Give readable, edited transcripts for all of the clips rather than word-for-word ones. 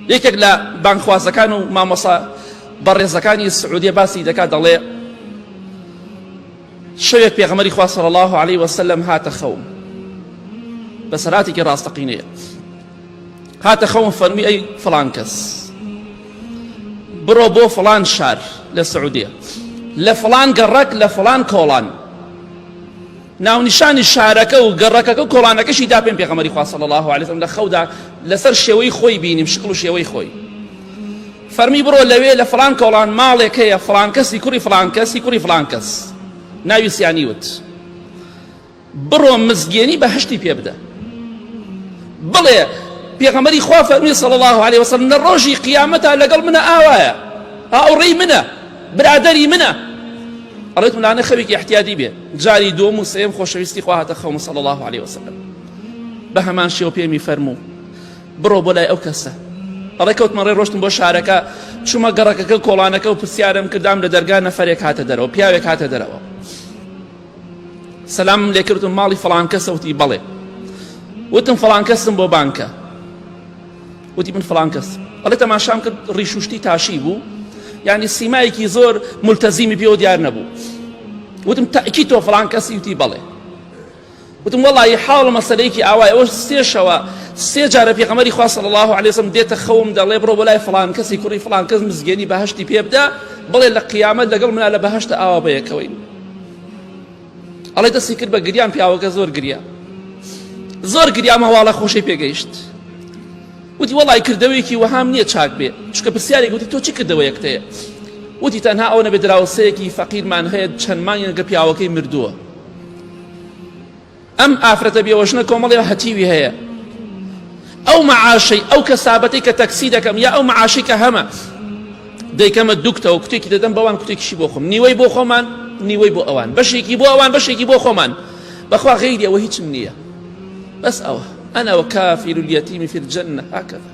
یەکێک لە بانخوازەکان و مامۆسا بەڕێزەکانی سعودیە باسی دەکات، دەڵێ شەوێک پێغەمبەری خوا صلی الله علیه وسلم هاتە خەوم بە سەراتێکی ڕاستەقینەیە، هاتە خەوم فەرمی ئەی فڵان کەس بڕۆ بۆ فڵان شار لە سعودیە، لە فڵان گەڕەک لە فڵان کۆڵان، ناونیشانی شارەکە و گەڕەکەکە و کۆڵانەکەشی دا پێم پێغەمبەری خوا صلی الله علیه وسلم لە خەودا لەسەر شێوەی خۆی بینیم، شکل و شێوەی خۆی. فەرمی بڕۆ لەوێ لە فڵان کۆڵان ماڵێک هەیە، فڵان کەسی کوڕی فڵان کەسی کوڕی فڵان کەس ناوی سیانی وت، بڕۆ مزگێنی بەهەشتی پێ بدە، بڵێ پێغەمبەری خوا فەرمی صلی الله علیه وسلم لە ڕۆژی قیامەتە لەگەڵ منە ئاوایە، هاوڕێی منە، برادەری منە. ئەڵێت ملانە خەوێکی احتیاطی بێ، جاری دووەم و سێم خۆشەویستی خوا هاتە خەوم صلی الله علیه وسلم. بە هەمان شێوە پێمی فەرموو بڕۆ بۆ لای ئەو کەسە. ئەڵێ کەوتمە ڕێ ڕۆشتم بۆ شارەکە، چوومە گەڕەکەکە کۆڵانەکە و پرسیارم کردام لە دەرگا نەفەرێک هاتە دەرەوە، پیاوێک هاتە دەرەوە، سەلامم لێ کردم، ماڵی فڵان کەسە؟ وتی بەڵێ. وتم فڵان کەسم بۆ بانکە؟ وتی من فڵان کەس. ئەڵێ تەماشام کرد ڕیش و شتی تاشی بوو، یعنی سیمایەکی زۆر ملتەزیمی پێوە دیار نەبوو. وتم تەئکید تۆ فڵان کەسی؟ وتی بەڵێ. وتم وەڵی حاڵ مەسەلەیەکی ئاوایە، ئەوە سێشەوە سێ جارە پێغەمبەری خوا صلی الله علیه وسلم دێتە خەوم دەڵێ بڕۆ بۆ لای فڵان کەسی کوڕی فڵان کەس مزگێنی بەهەشتی پێ بدە، بڵێ لە قیامەت لەگەڵ منە لە بەهەشتە ئاوا بەیەکەوەین. ئەڵێ دەستی کرد بە گریان، پیاوەکە زۆر گریا، زۆر گریا، مەواڵە خۆشی پێگەیشت. وتی وەڵی کردەوەیەکی وەهام نییە چاک بێ، چکە پرسیارێک وتی تۆ چی کردەوەیەک تەیە؟ وتی تەنها ئەوە نەبێ دراوسەیەکی فەقیرمان هەیە چەند مانگێک کە پیاوەکەی مردووە، ئەم ئافرەتە بێوەژنە کۆمەڵێ هەتیوی هەیە، ئەو مەعاشەی ئەو کەسابەتەی کە تەکسی دەکەم یا ئەو مەعاشەی کە هەمە دەیکەمە دووکتەوە، کوتێکی دەدەم بەوان کوتێکیشی بۆ خۆم، نیوەی بۆ خۆمان نیوەی بۆ ئەوان، بەشێکی بۆ ئەوان بەشێکی بۆ خۆمان، بەخوا غەیری ئەوە هیچم نییە، بەس ئەوە ئەنا وەکافیل اليەتیم فی الجەنە هاکەذا.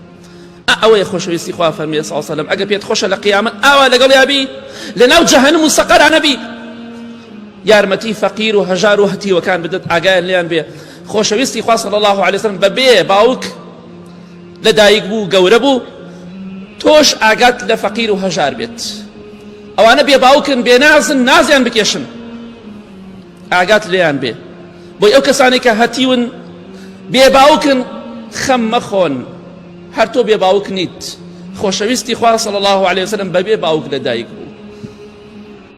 ئەوەیە خۆشەویستی خوا فەرمیێ صلی الله علیه وسلم ئەگە پێت خۆشە لە قیامەت ئاوا لەگەڵ یابی لەناو جەهەنەم و سەقەرا نەبی، یارمەتی فەقیر و هەژار و هەتیوەکان بدەت، ئاگایان لێیان بێ. خۆشەویستی خوا صلی الله علیه وسلم بەبێ باوک لەدایک بوو گەورە بوو، تۆش ئاگات لە فەقیر و هەژار بێت. ئەوانە بێ باوکن بێ نازن، نازیان بکێشن، ئاگات لێیان بێ. بۆی ئەو کەسانی کە هەتیون بێ باوکن خەم مەخۆن، هەر تۆ بێ باوک نیت. خۆشەویستی خوا صلی الله علیه وسلم بەبێ باوک لەدایک بوو.